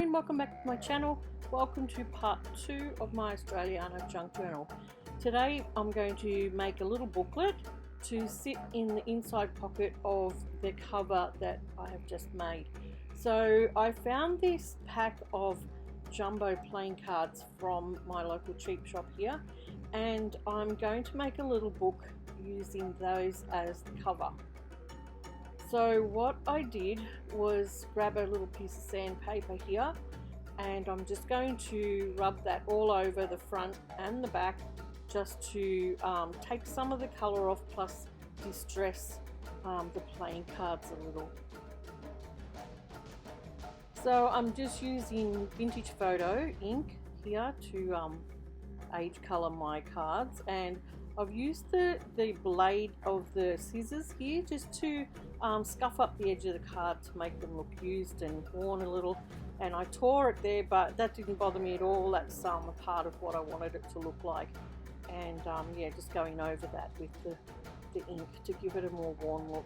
and welcome back to my channel. Welcome to part 2 of my Australiana junk journal. Today I'm going to make a little booklet to sit in the inside pocket of the cover that I have just made. So I found this pack of jumbo playing cards from my local cheap shop here, and I'm going to make a little book using those as the cover. So what I did was grab a little piece of sandpaper here, and I'm just going to rub that all over the front and the back just to take some of the colour off, plus distress the playing cards a little. So I'm just using vintage photo ink here to age colour my cards, and I've used the blade of the scissors here just to scuff up the edge of the card to make them look used and worn a little, and I tore it there, but that didn't bother me at all. That's a part of what I wanted it to look like, and yeah, just going over that with the ink to give it a more worn look.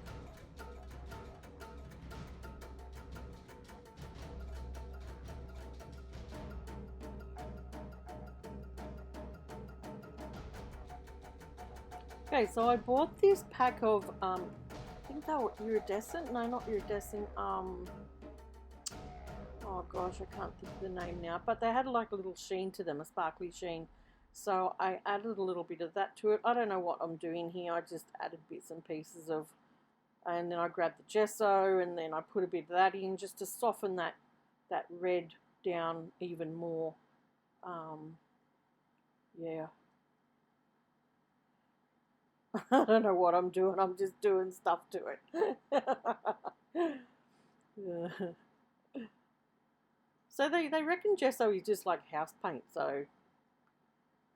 Okay, so I bought this pack of, I think they were iridescent, no, not iridescent, oh gosh, I can't think of the name now, but they had like a little sheen to them, a sparkly sheen, so I added a little bit of that to it. I don't know what I'm doing here, I just added bits and pieces of, and then I grabbed the gesso, and then I put a bit of that in just to soften that red down even more. Yeah. I don't know what I'm doing, I'm just doing stuff to it. Yeah. So they reckon gesso is just like house paint, so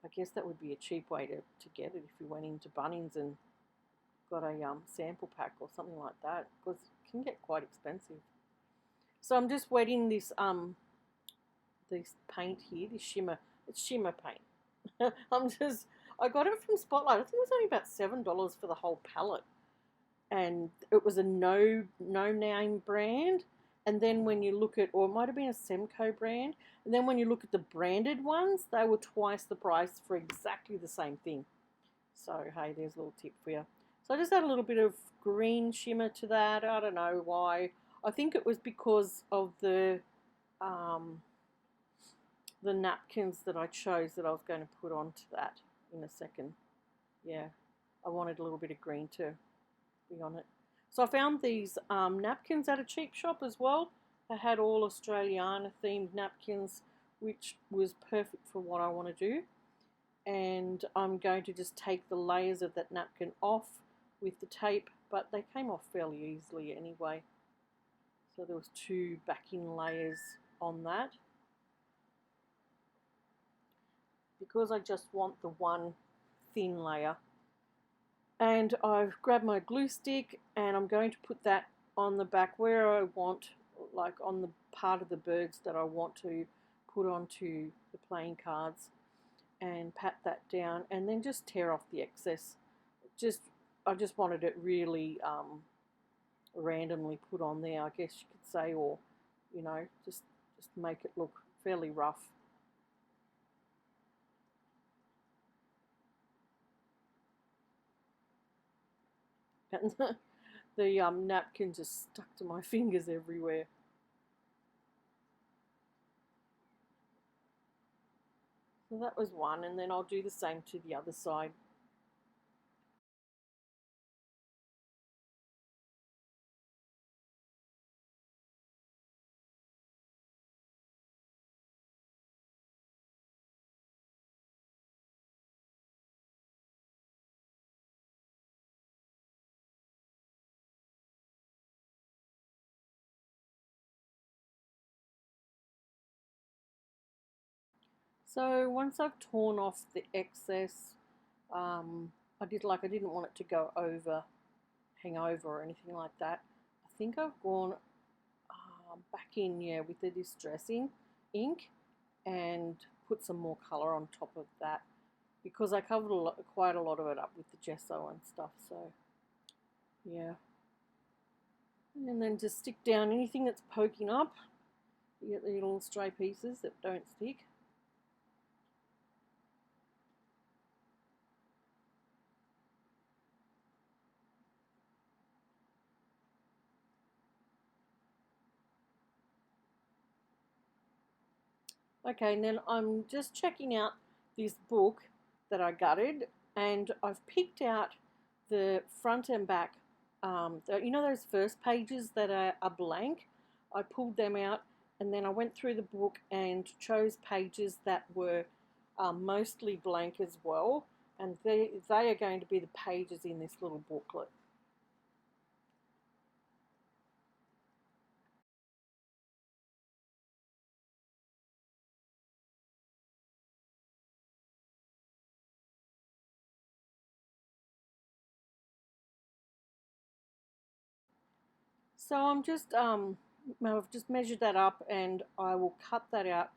I guess that would be a cheap way to get it if you went into Bunnings and got a sample pack or something like that, because it can get quite expensive. So I'm just wetting this paint here, this shimmer. It's shimmer paint. I got it from Spotlight. I think it was only about $7 for the whole palette, and it was a no name brand. And then when you look at, or it might have been a Semco brand, and then when you look at the branded ones, they were twice the price for exactly the same thing. So hey, there's a little tip for you. So I just add a little bit of green shimmer to that. I don't know why. I think it was because of the napkins that I chose that I was going to put onto that in a second. Yeah, I wanted a little bit of green to be on it. So I found these napkins at a cheap shop as well. They had all Australiana themed napkins, which was perfect for what I want to do. And I'm going to just take the layers of that napkin off with the tape, but they came off fairly easily anyway. So there was 2 backing layers on that, because I just want the one thin layer. And I've grabbed my glue stick, and I'm going to put that on the back where I want, like on the part of the birds that I want to put onto the playing cards, and pat that down, and then just tear off the excess. I just wanted it really randomly put on there, I guess you could say, or you know, just make it look fairly rough. And the napkin just stuck to my fingers everywhere. So that was one, and then I'll do the same to the other side. So once I've torn off the excess, I didn't want it to go over, hang over or anything like that. I think I've gone back in, yeah, with the distressing ink and put some more colour on top of that, because I covered quite a lot of it up with the gesso and stuff. So yeah, and then just stick down anything that's poking up You get the little stray pieces that don't stick. Okay, and then I'm just checking out this book that I gutted, and I've picked out the front and back. You know those first pages that are blank? I pulled them out, and then I went through the book and chose pages that were mostly blank as well, and they are going to be the pages in this little booklet. So I've just measured that up, and I will cut that out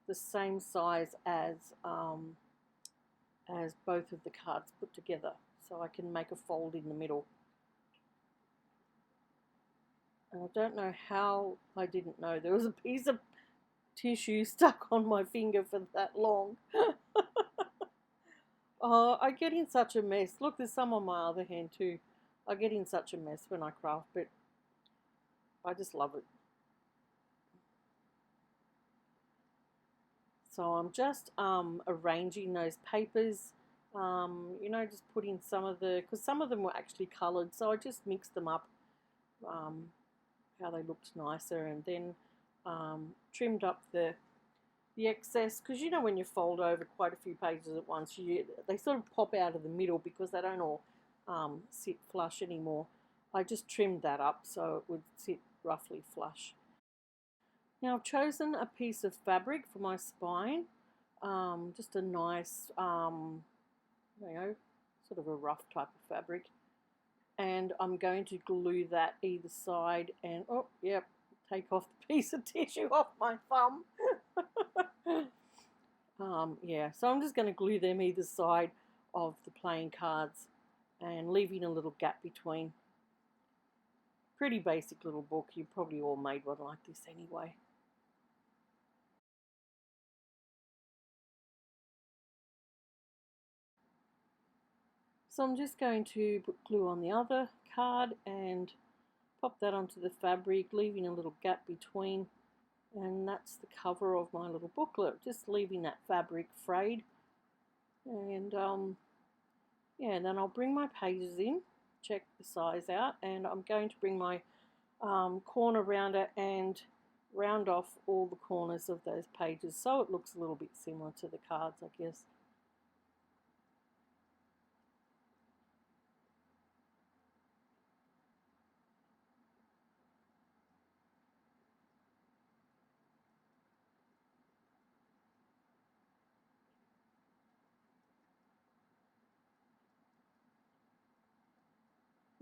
the same size as both of the cards put together, so I can make a fold in the middle. And I don't know how I didn't know there was a piece of tissue stuck on my finger for that long. Oh, I get in such a mess. Look, there's some on my other hand too. I get in such a mess when I craft, but I just love it. So I'm just arranging those papers, just putting some of because some of them were actually coloured, so I just mixed them up, um, how they looked nicer, and then trimmed up the excess, because when you fold over quite a few pages at once, they sort of pop out of the middle because they don't all sit flush anymore. I just trimmed that up so it would sit roughly flush. Now I've chosen a piece of fabric for my spine, just a nice, sort of a rough type of fabric. And I'm going to glue that either side, and oh, yep, take off the piece of tissue off my thumb. Yeah, so I'm just going to glue them either side of the playing cards and leaving a little gap between. Pretty basic little book. You probably all made one like this anyway. So I'm just going to put glue on the other card and pop that onto the fabric, leaving a little gap between, and that's the cover of my little booklet, just leaving that fabric frayed. And yeah, then I'll bring my pages in, check the size out, and I'm going to bring my corner rounder and round off all the corners of those pages so it looks a little bit similar to the cards, I guess.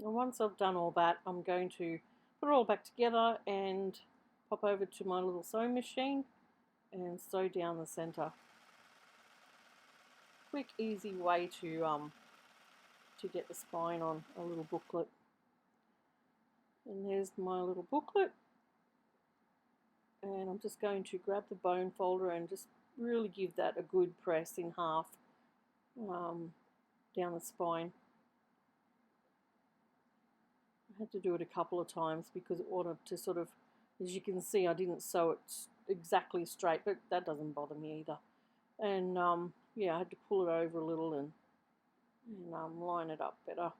And once I've done all that, I'm going to put it all back together and pop over to my little sewing machine and sew down the center. Quick, easy way to get the spine on a little booklet. And there's my little booklet. And I'm just going to grab the bone folder and just really give that a good press in half down the spine. I had to do it a couple of times because it wanted to sort of, as you can see, I didn't sew it exactly straight, but that doesn't bother me either. And yeah, I had to pull it over a little and line it up better.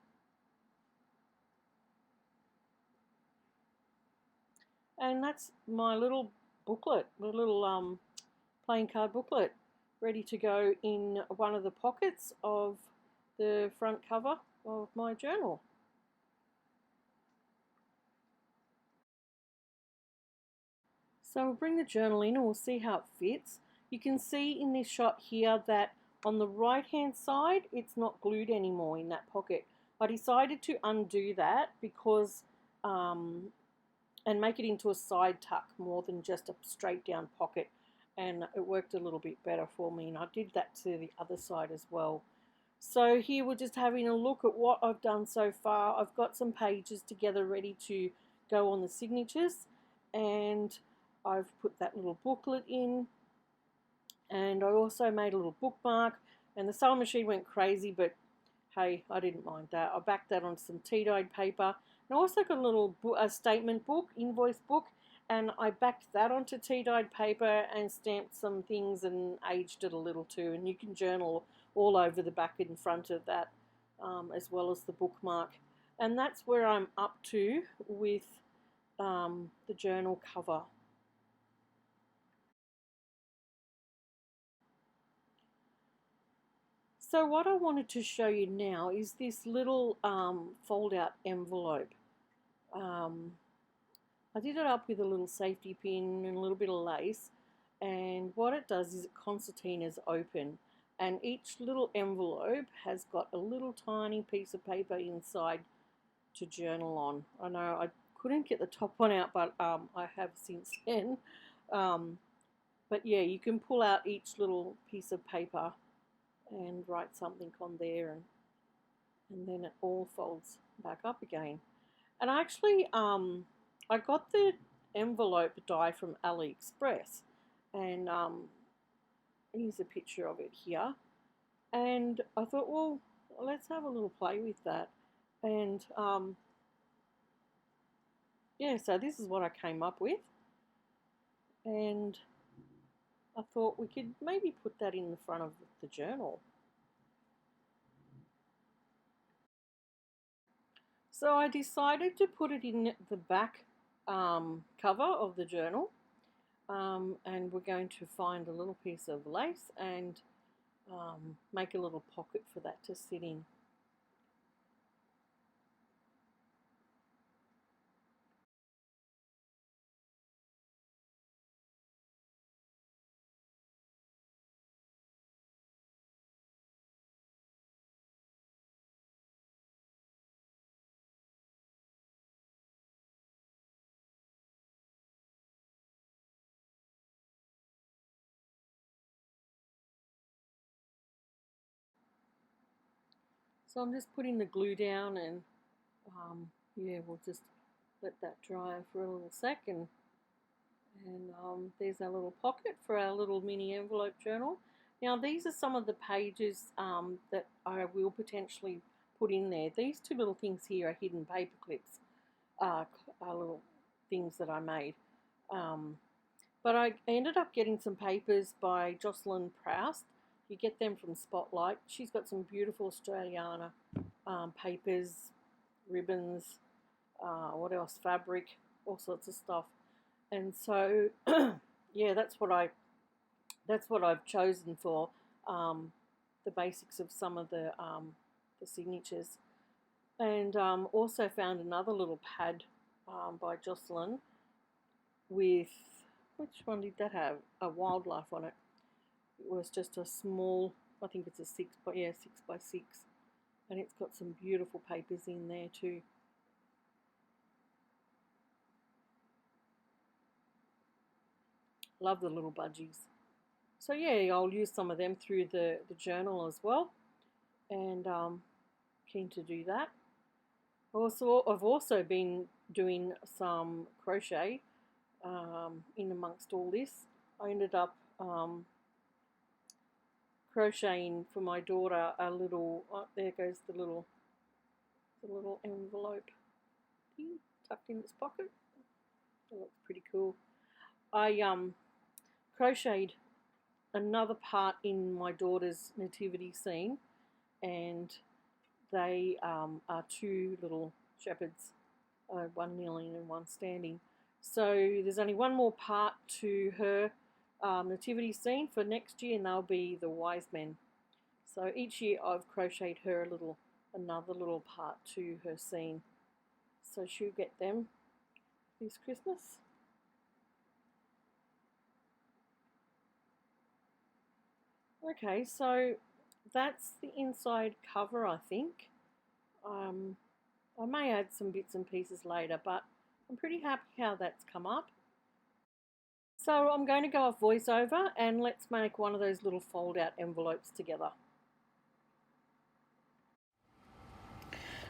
And that's my little booklet, my little playing card booklet, ready to go in one of the pockets of the front cover of my journal. So we'll bring the journal in and we'll see how it fits. You can see in this shot here that on the right hand side it's not glued anymore in that pocket. I decided to undo that because and make it into a side tuck more than just a straight down pocket, and it worked a little bit better for me, and I did that to the other side as well. So here we're just having a look at what I've done so far. I've got some pages together ready to go on the signatures, and I've put that little booklet in, and I also made a little bookmark, and the sewing machine went crazy, but hey, I didn't mind that. I backed that on some tea-dyed paper, and I also got a little statement book, invoice book, and I backed that onto tea-dyed paper and stamped some things and aged it a little too, and you can journal all over the back and front of that, as well as the bookmark. And that's where I'm up to with the journal cover. So what I wanted to show you now is this little fold-out envelope. I did it up with a little safety pin and a little bit of lace, and what it does is it concertinas open, and each little envelope has got a little tiny piece of paper inside to journal on. I know I couldn't get the top one out, but I have since then. But yeah, you can pull out each little piece of paper and write something on there, and then it all folds back up again. And actually, I got the envelope die from AliExpress, and here's a picture of it here. And I thought, well, let's have a little play with that. And yeah, so this is what I came up with. And I thought we could maybe put that in the front of the journal. So I decided to put it in the back cover of the journal, and we're going to find a little piece of lace and make a little pocket for that to sit in. So I'm just putting the glue down, and yeah, we'll just let that dry for a little sec, and there's our little pocket for our little mini envelope journal. Now these are some of the pages that I will potentially put in there. These two little things here are hidden paper clips, are little things that I made. But I ended up getting some papers by Jocelyn Proust. You get them from Spotlight. She's got some beautiful Australiana papers, ribbons, what else? Fabric, all sorts of stuff. And so, yeah, that's what I've chosen for the basics of some of the signatures. And also found another little pad by Jocelyn with, which one did that have? A wildlife on it. It was just a small, I think it's a 6x6, and it's got some beautiful papers in there too. Love the little budgies. So yeah, I'll use some of them through the journal as well, and keen to do that. I've also been doing some crochet in amongst all this. I ended up crocheting for my daughter a little, oh, there goes the little envelope tucked in its pocket. That looks pretty cool. I crocheted another part in my daughter's nativity scene, and they are two little shepherds, one kneeling and one standing. So there's only one more part to her nativity scene for next year, and they'll be the wise men. So each year I've crocheted her another little part to her scene. So she'll get them this Christmas. Okay, so that's the inside cover, I think. I may add some bits and pieces later, but I'm pretty happy how that's come up. So I'm going to go off voiceover, and let's make one of those little fold out envelopes together.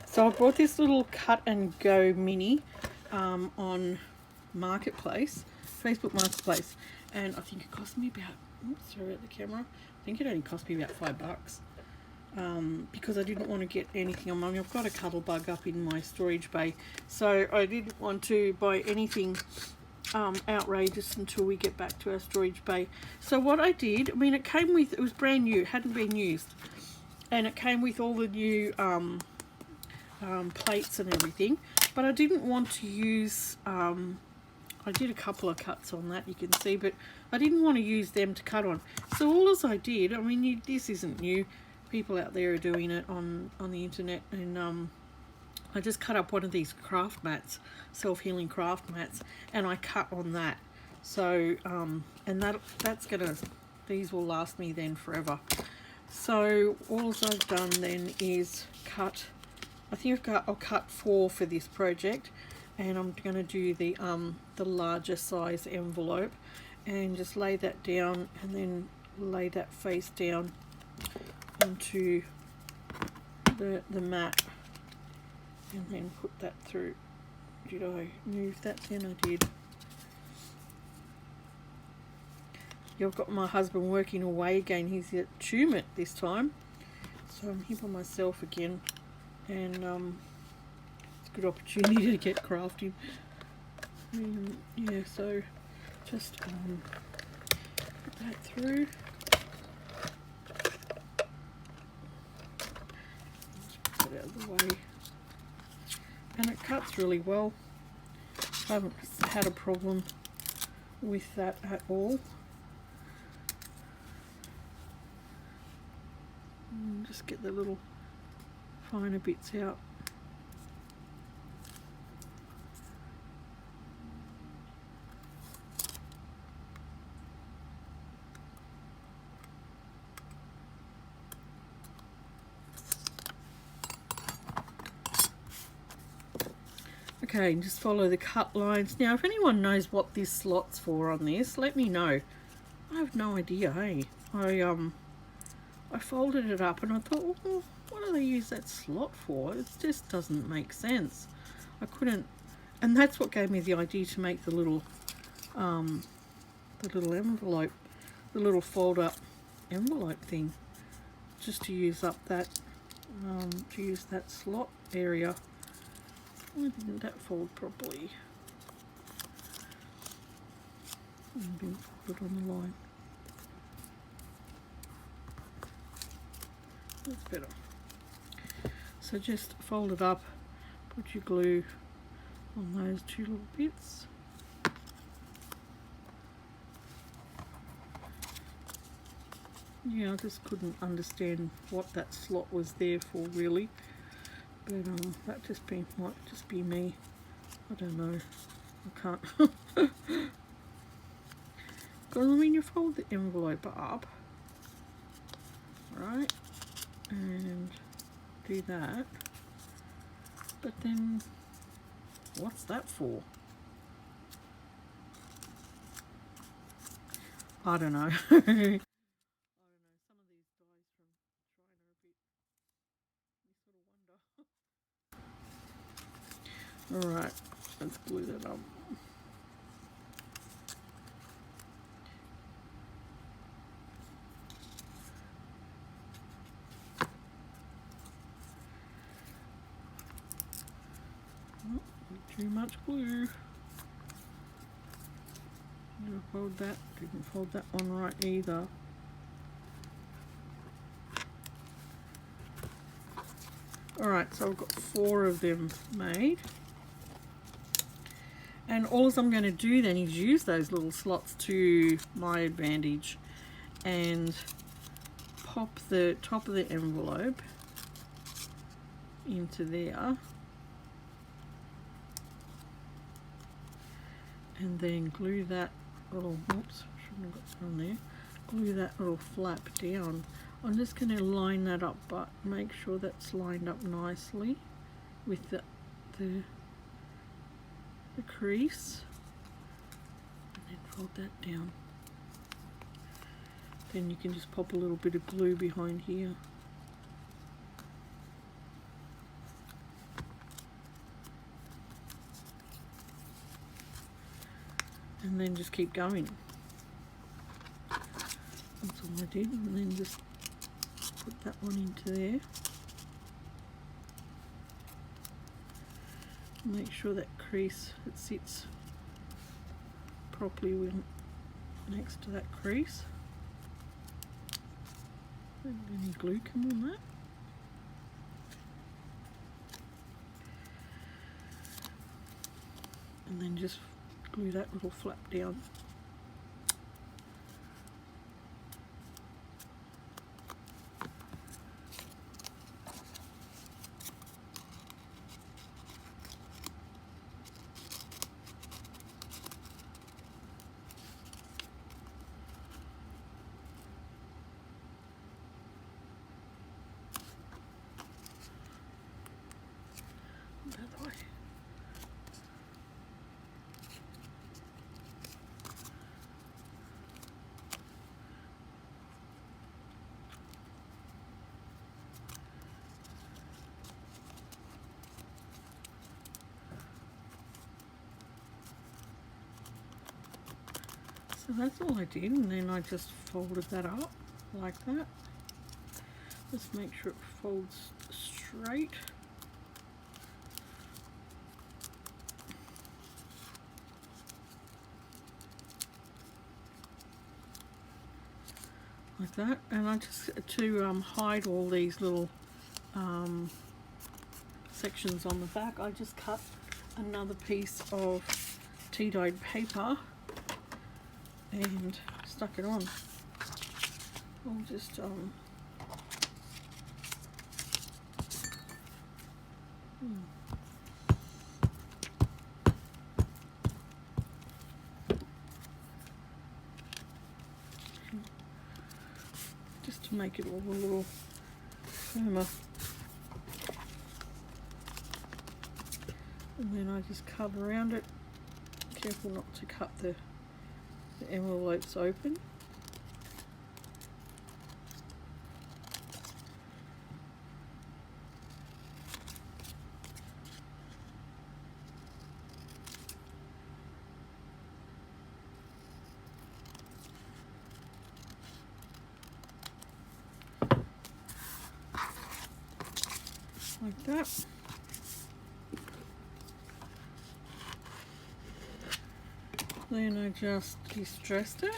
So I brought this little cut and go mini on marketplace, Facebook Marketplace, and I think it cost me about, oops, sorry about the camera, I think it only cost me about $5, because I didn't want to get anything. I mean, I've got a cuddle bug up in my storage bay, so I didn't want to buy anything outrageous until we get back to our storage bay. So what I did, I mean, it came with, it was brand new, it hadn't been used, and it came with all the new plates and everything, but I didn't want to use, I did a couple of cuts on that, you can see, but I didn't want to use them to cut on. So all as I did, I mean, this isn't new, people out there are doing it on the internet, and I just cut up one of these craft mats, self-healing craft mats, and I cut on that. So and that's gonna, these will last me then forever. So all I've done then is cut, I think I'll cut 4 for this project, and I'm going to do the larger size envelope and just lay that down, and then lay that face down onto the mat, and then put that through. Did I move that then? I did. I've got my husband working away again. He's at Tumut this time, so I'm here by myself again, and it's a good opportunity to get crafting. Yeah, so just put that through. Put it out of the way, and it cuts really well. I haven't had a problem with that at all. And just get the little finer bits out. Okay, and just follow the cut lines. Now, if anyone knows what this slot's for on this, let me know. I have no idea, hey. I folded it up and I thought, well, what do they use that slot for? It just doesn't make sense. I couldn't, and that's what gave me the idea to make the little envelope, the little fold up envelope thing, just to use up that, to use that slot area. Why didn't that fold properly? It didn't fold it on the line. That's better. So just fold it up, put your glue on those 2 little bits. Yeah, I just couldn't understand what that slot was there for really, but that might just be me. I don't know. I can't. Because I mean, you fold the envelope up, right? And do that, but then what's that for? I don't know. I don't know, some of these guys from China are a bit, you sort of wonder. Alright, let's glue that up. Too much glue. Didn't fold that. Didn't fold that one right either. Alright, so I've got 4 of them made. And all I'm going to do then is use those little slots to my advantage and pop the top of the envelope into there. And then glue that little, oops, shouldn't have got that on there, glue that little flap down. I'm just going to line that up, but make sure that's lined up nicely with the crease, and then fold that down. Then you can just pop a little bit of glue behind here. and then just keep going. That's all I did, and then just put that one into there. Make sure that crease, it sits properly next to that crease. Don't let any glue come on that. And then just glue that little flap down. That way. So that's all I did, and then I just folded that up like that. Just make sure it folds straight. Like that, and I just, to hide all these little sections on the back, I just cut another piece of tea-dyed paper and stuck it on. I'll just just to make it all a little firmer. And then I just cut around it. Careful not to cut the envelopes open. Like that. Then I just distressed it.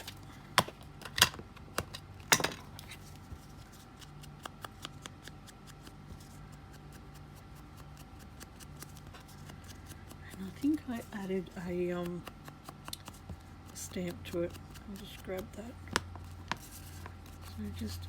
And I think I added a stamp to it. I'll just grab that. So just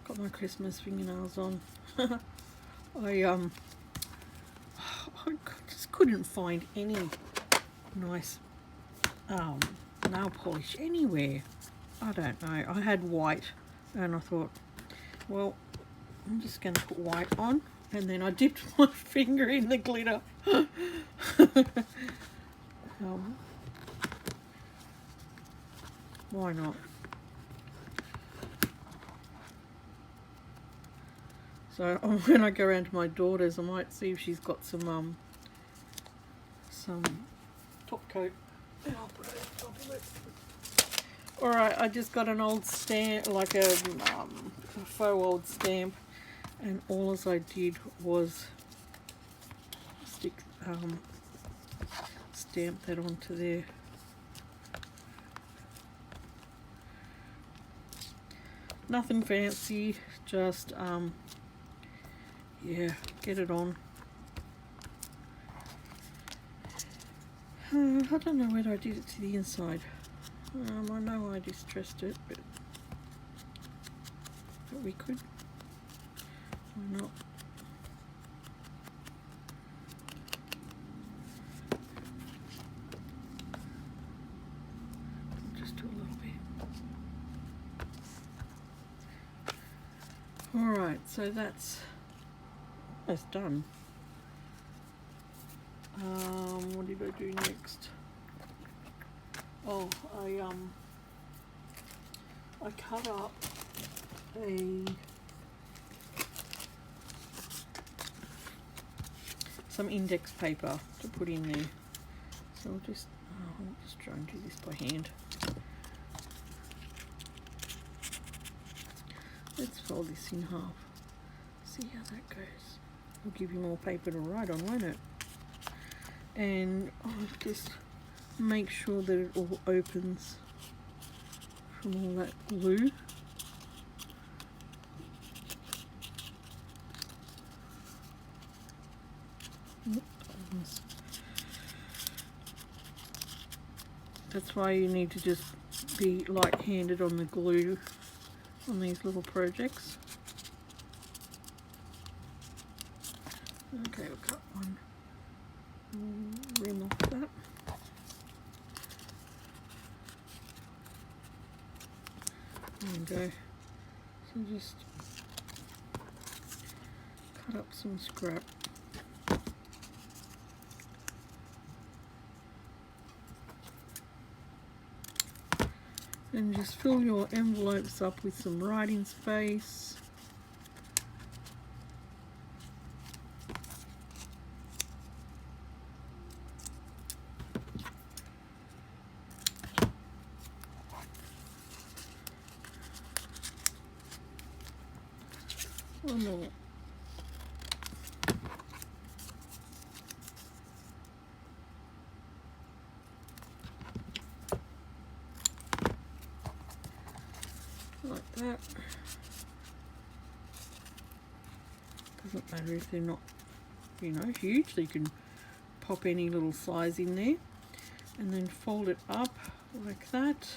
got my Christmas fingernails on. I just couldn't find any nice nail polish anywhere. I don't know. I had white and I thought, well, I'm just going to put white on, and then I dipped my finger in the glitter. Why not? So when I go around to my daughter's, I might see if she's got some top coat. And I'll put it on top of it. Alright, I just got an old stamp, like a faux old stamp, and all as I did was stick stamp that onto there. Nothing fancy, just yeah, get it on. I don't know whether I did it to the inside. I know I distressed it, but we could. Why not? Just do a little bit. Alright, so that's almost done. What did I do next? Oh, I cut up some index paper to put in there. So I'll just try and do this by hand. Let's fold this in half. See how that goes. It'll give you more paper to write on, won't it? And I'll just make sure that it all opens from all that glue. That's why you need to just be light-handed on the glue on these little projects. Okay, we'll cut one rim off that. There we go. So just cut up some scrap. And just fill your envelopes up with some writing space. One more. Like that. Doesn't matter if they're not, you know, huge. So you can pop any little size in there, and then fold it up like that.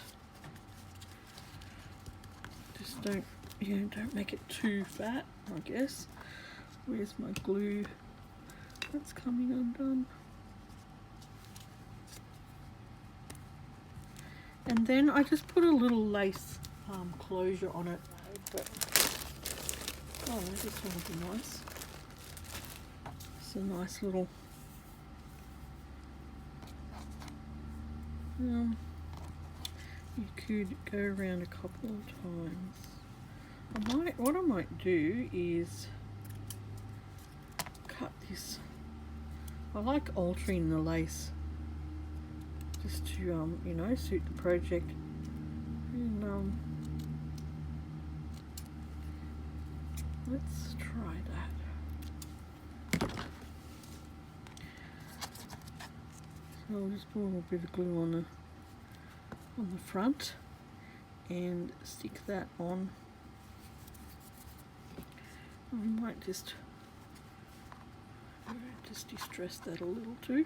Just don't make it too fat, I guess. Where's my glue? That's coming undone. And then I just put a little lace closure on it. But, oh, this one would be nice. It's a nice little. You could go around a couple of times. What I might do is cut this. I like altering the lace just to you know, suit the project. And let's try that. So I'll just put a little bit of glue on the front and stick that on. I might just distress that a little too,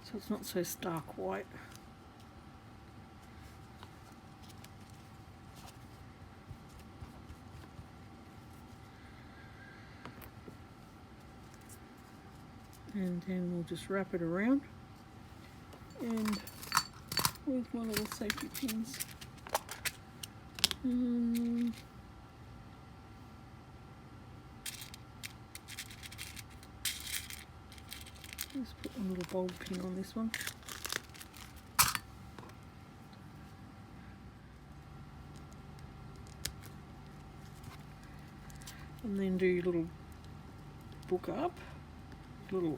so it's not so stark white. And then we'll just wrap it around, and with my little safety pins. Let's put a little bulb pin on this one. And then do your little book up, little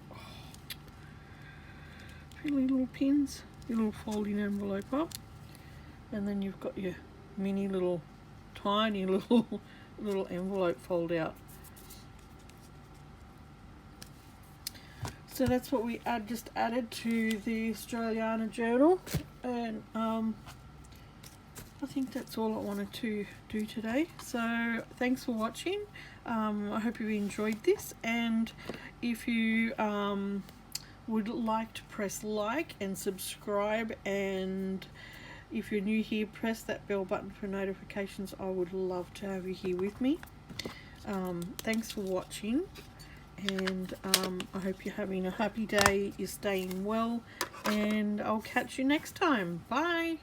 little pins, your little folding envelope up, and then you've got your mini little tiny little envelope fold out. So that's what we just added to the Australiana journal, and I think that's all I wanted to do today. So thanks for watching. I hope you enjoyed this, and if you would like to press like and subscribe, and if you're new here, press that bell button for notifications. I would love to have you here with me. Thanks for watching, and I hope you're having a happy day, you're staying well, and I'll catch you next time. Bye.